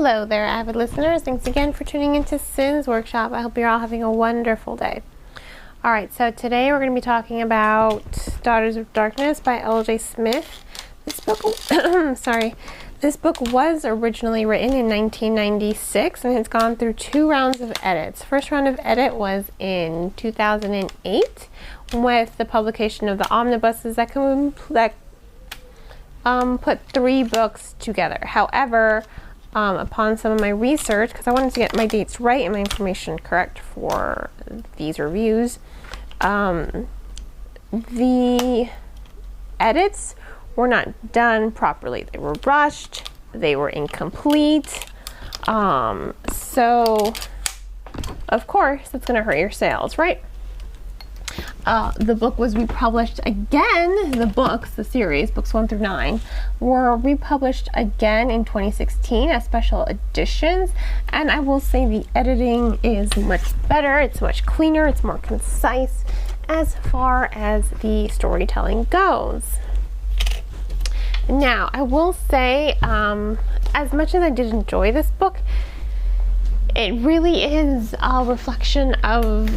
Hello there, avid listeners. Thanks again for tuning into Sin's Workshop. I hope you're all having a wonderful day. Alright, so today we're going to be talking about Daughters of Darkness by L.J. Smith. This book, this book was originally written in 1996 and it's gone through 2 rounds of edits. First round of edit was in 2008 with the publication of the omnibuses that put 3 books together. However, upon some of my research, because I wanted to get my dates right and my information correct for these reviews, the edits were not done properly. They were rushed, they were incomplete, so of course that's going to hurt your sales, right? The book was republished again. The series, books 1 through 9, were republished again in 2016 as special editions. And I will say the editing is much better. It's much cleaner. It's more concise as far as the storytelling goes. Now, I will say, as much as I did enjoy this book, it really is a reflection of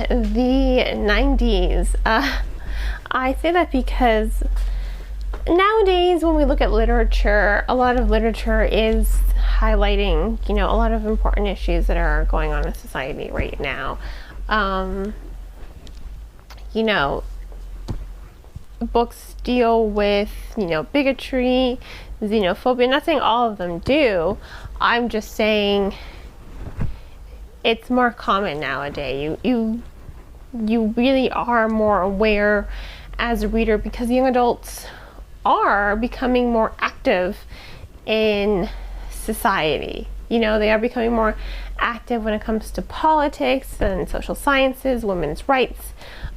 the 90s. I say that because nowadays when we look at literature, a lot of literature is highlighting, a lot of important issues that are going on in society right now. Books deal with, bigotry, xenophobia. I'm not saying all of them do. I'm just saying it's more common nowadays. You really are more aware as a reader because young adults are becoming more active in society. They are becoming more active when it comes to politics and social sciences, women's rights.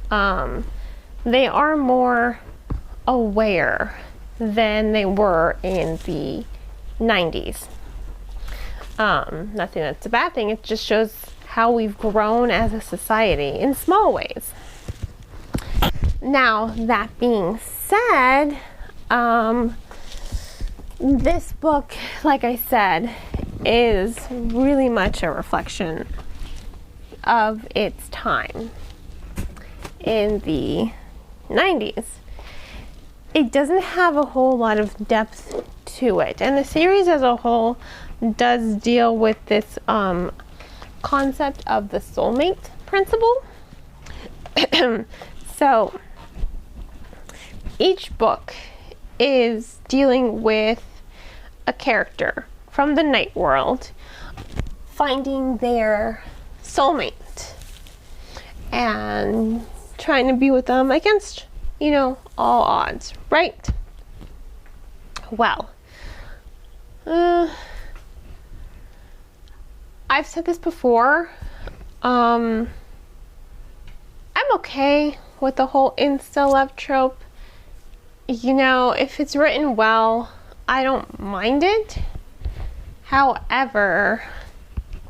They are more aware than they were in the 90s. Nothing that's a bad thing. It just shows how we've grown as a society in small ways. Now, that being said, this book, like I said, is really much a reflection of its time in the 90s. It doesn't have a whole lot of depth to it, and the series as a whole does deal with this concept of the soulmate principle. So each book is dealing with a character from the night world finding their soulmate and trying to be with them against, all odds, right? Well, I've said this before, I'm okay with the whole insta-love trope. If it's written well, I don't mind it. However,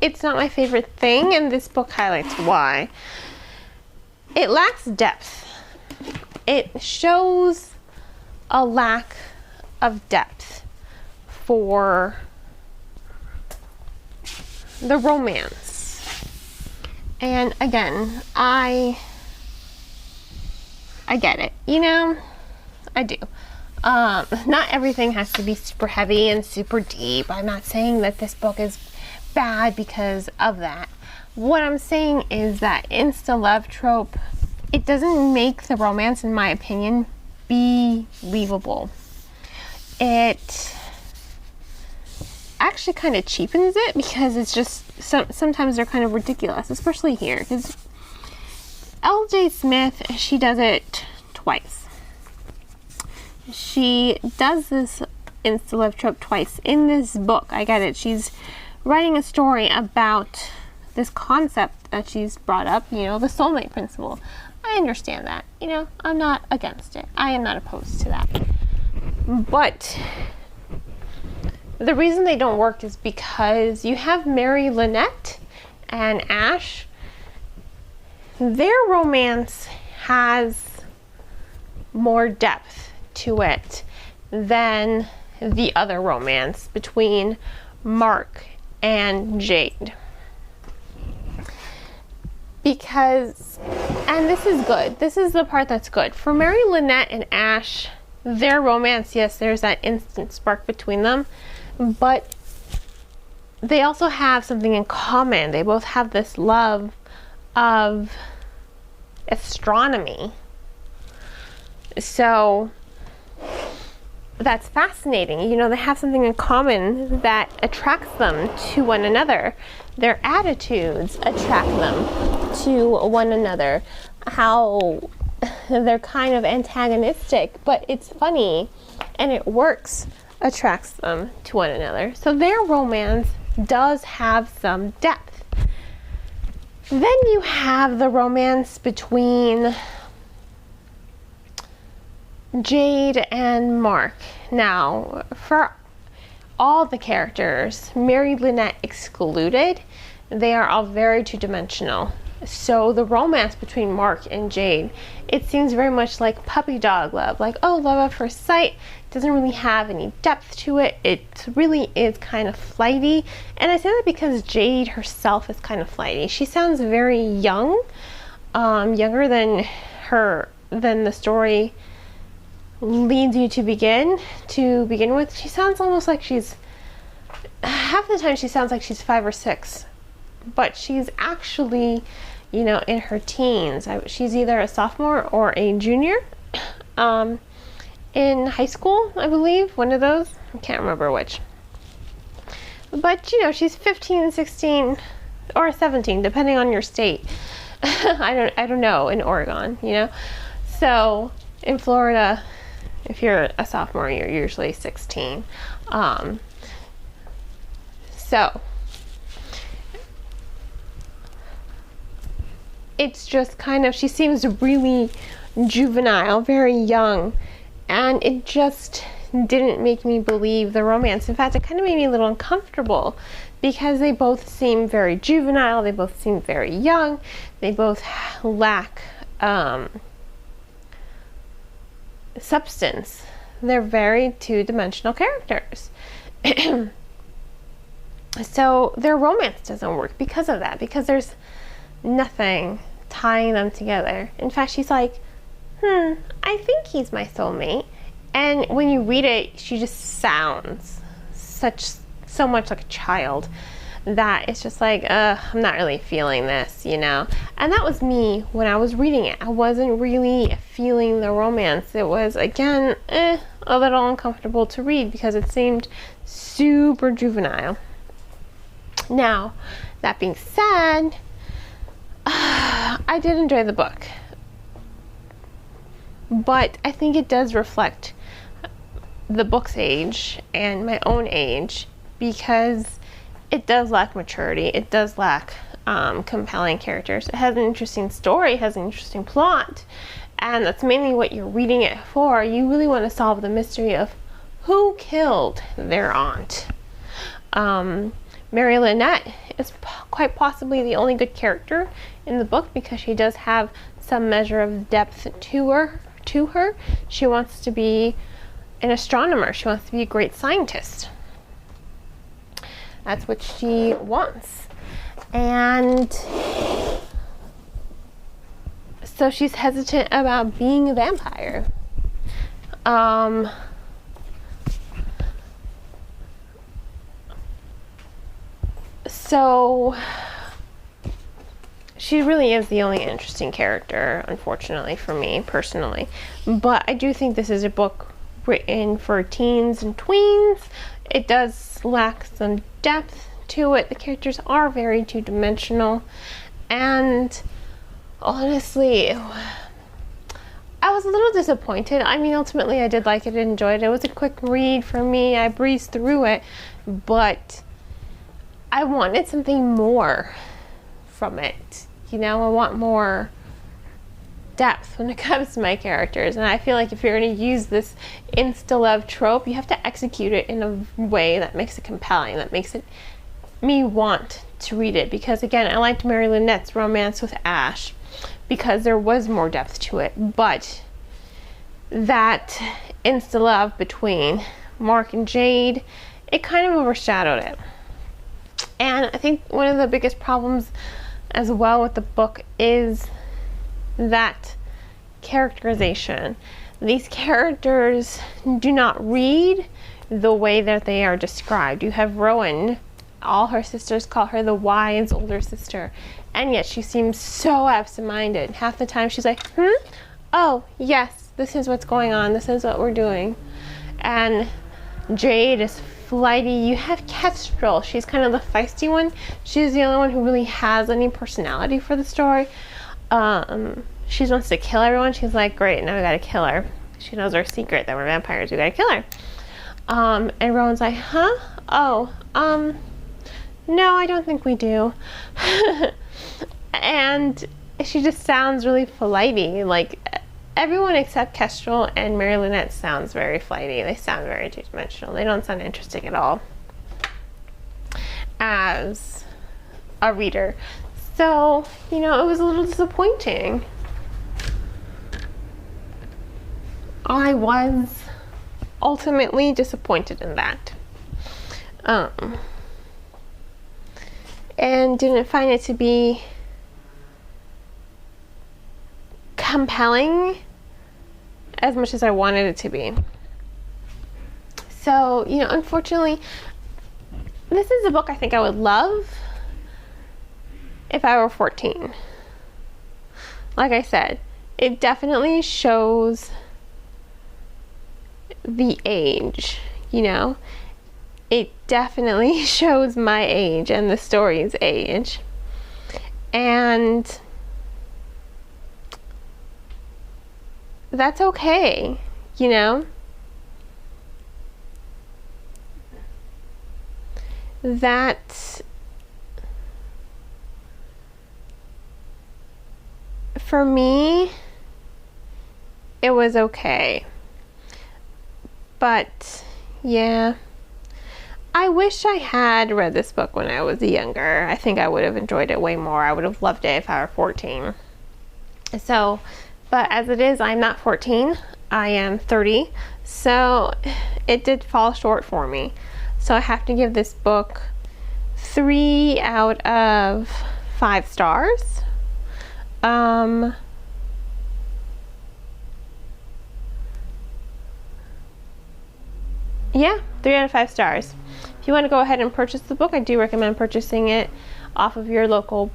it's not my favorite thing, and this book highlights why. It lacks depth. It shows a lack of depth for the romance. And again, I get it, I do. Not everything has to be super heavy and super deep. I'm not saying that this book is bad because of that. What I'm saying is that insta-love trope, it doesn't make the romance, in my opinion, believable. It actually kind of cheapens it because it's just sometimes they're kind of ridiculous, especially here because L.J. Smith, she does it twice. She does this insta-love trope twice in this book. I get it. She's writing a story about this concept that she's brought up, the soulmate principle. I understand that. I'm not against it. I am not opposed to that. But the reason they don't work is because you have Mary Lynette and Ash. Their romance has more depth to it than the other romance between Mark and Jade. Because, and this is good, this is the part that's good. For Mary Lynette and Ash, their romance, yes, there's that instant spark between them, but they also have something in common. They both have this love of astronomy. So that's fascinating. You know, they have something in common that attracts them to one another. Their attitudes attract them to one another. How they're kind of antagonistic, but it's funny and it works, attracts them to one another. So their romance does have some depth. Then you have the romance between Jade and Mark. Now, for all the characters, Mary Lynette excluded, they are all very two-dimensional. So the romance between Mark and Jade, it seems very much like puppy dog love, like, oh, love at first sight. Doesn't really have any depth to it. It really is kind of flighty, and I say that because Jade herself is kind of flighty. She sounds very young, younger than the story leads you to begin with. She sounds almost like she's, half the time she sounds like she's 5 or 6, but she's actually, you know, in her teens. She's either a sophomore or a junior in high school, I believe, one of those. I can't remember which. But, you know, she's 15, 16, or 17, depending on your state. I don't know, in Oregon, you know. So, in Florida, if you're a sophomore, you're usually 16. So, it's just kind of, she seems really juvenile, very young, and it just didn't make me believe the romance. In fact, it kind of made me a little uncomfortable because they both seem very juvenile, they both seem very young, they both lack substance. They're very two-dimensional characters. So their romance doesn't work because of that, because there's nothing tying them together. In fact, she's like, I think he's my soulmate. And when you read it, she just sounds so much like a child that it's just like, I'm not really feeling this, you know? And that was me when I was reading it. I wasn't really feeling the romance. It was, again, a little uncomfortable to read because it seemed super juvenile. Now, that being said, I did enjoy the book. But I think it does reflect the book's age and my own age, because it does lack maturity. It does lack compelling characters. It has an interesting story, it has an interesting plot, and that's mainly what you're reading it for. You really want to solve the mystery of who killed their aunt. Mary Lynette is quite possibly the only good character in the book because she does have some measure of depth to her. She wants to be an astronomer. She wants to be a great scientist. That's what she wants. And so she's hesitant about being a vampire. So she really is the only interesting character, unfortunately, for me personally. But I do think this is a book written for teens and tweens. It does lack some depth to it. The characters are very two-dimensional, and honestly, I was a little disappointed. I mean, ultimately I did like it and enjoyed it. It was a quick read for me. I breezed through it, but I wanted something more from it. You know, I want more depth when it comes to my characters, and I feel like if you're going to use this insta-love trope, you have to execute it in a way that makes it compelling, that makes it me want to read it. Because again, I liked Mary Lynette's romance with Ash because there was more depth to it, but that insta-love between Mark and Jade, it kind of overshadowed it. And I think one of the biggest problems as well with the book is that characterization. These characters do not read the way that they are described. You have Rowan. All her sisters call her the wise older sister, and yet she seems so absent-minded. Half the time she's like, oh, yes, this is what's going on. This is what we're doing. And Jade is flighty. You have Kestrel. She's kind of the feisty one. She's the only one who really has any personality for the story. She wants to kill everyone. She's like, great, now we gotta kill her. She knows our secret that we're vampires. We gotta kill her. And Rowan's like, no, I don't think we do. And she just sounds really flighty. Like, everyone except Kestrel and Mary Lynette sounds very flighty. They sound very two-dimensional. They don't sound interesting at all as a reader. So, it was a little disappointing. I was ultimately disappointed in that. And didn't find it to be compelling as much as I wanted it to be. So, unfortunately, this is a book I think I would love if I were 14. Like I said, it definitely shows the age, It definitely shows my age and the story's age. And that's okay, That for me, it was okay. But yeah, I wish I had read this book when I was younger. I think I would have enjoyed it way more. I would have loved it if I were 14. So, but as it is, I'm not 14. I am 30. So it did fall short for me. So I have to give this book 3 out of 5 stars. Yeah, 3 out of 5 stars. If you want to go ahead and purchase the book, I do recommend purchasing it off of your local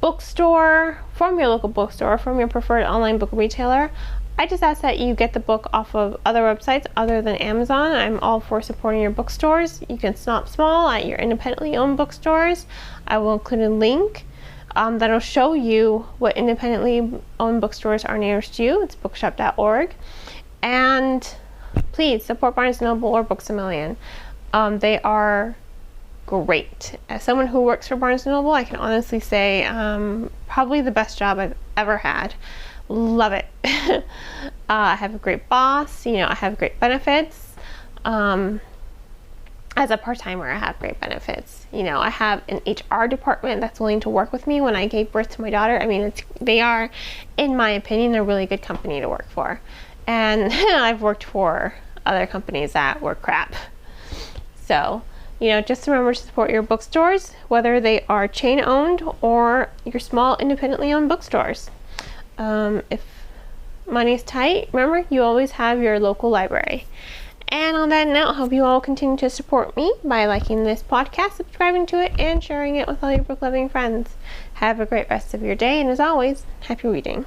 bookstore, from your preferred online book retailer. I just ask that you get the book off of other websites other than Amazon. I'm all for supporting your bookstores. You can shop small at your independently owned bookstores. I will include a link that'll show you what independently owned bookstores are nearest you. It's bookshop.org. And please support Barnes & Noble or Books A Million. They are great. As someone who works for Barnes & Noble, I can honestly say probably the best job I've ever had. Love it. I have a great boss. I have great benefits. As a part-timer, I have great benefits. I have an HR department that's willing to work with me when I gave birth to my daughter. I mean, they are, in my opinion, a really good company to work for. And I've worked for other companies that were crap. So, just remember to support your bookstores, whether they are chain-owned or your small independently owned bookstores. If money's tight, remember, you always have your local library. And on that note, I hope you all continue to support me by liking this podcast, subscribing to it, and sharing it with all your book-loving friends. Have a great rest of your day, and as always, happy reading.